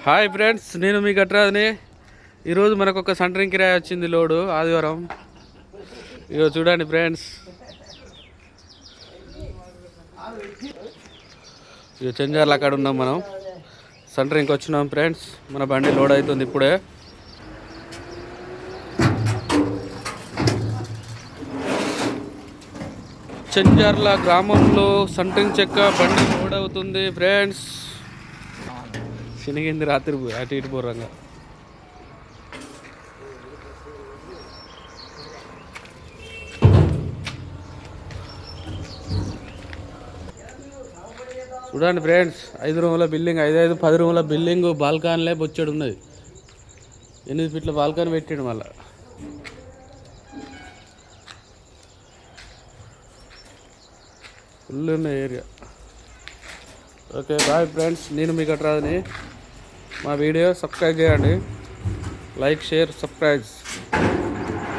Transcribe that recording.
Hi friends, నేను మీ గట్రాజ్ని. ఈరోజు మనకు ఒక సెంటరింగ్ కిరాయి వచ్చింది లోడు ఆదివారం. ఇగో చూడండి ఫ్రెండ్స్, ఇక చెంజార్లు అక్కడ ఉన్నాం. మనం సెంటరింగ్కి వచ్చినాం ఫ్రెండ్స్. మన బండి లోడ్ అవుతుంది ఇప్పుడే. చెంజార్ల గ్రామంలో సెంటరింగ్ చెక్క బండి లోడ్ అవుతుంది ఫ్రెండ్స్. చినిగింది రాత్రి అటు ఇటు పూర్వంగా. చూడండి ఫ్రెండ్స్, 5 రూముల బిల్డింగ్, 10 రూముల బిల్డింగ్, బాల్కాన్లే బొచ్చాడు ఉన్నది. 8 ఫీట్ల బాల్కాన్ పెట్టాడు మళ్ళా. ఫుల్ ఉన్న ఏరియా. ఓకే బాయ్ ఫ్రెండ్స్, నేను మీ గట్రాజ్ని. మా వీడియో సబ్స్క్రైబ్ చేయండి. Like, share, subscribe.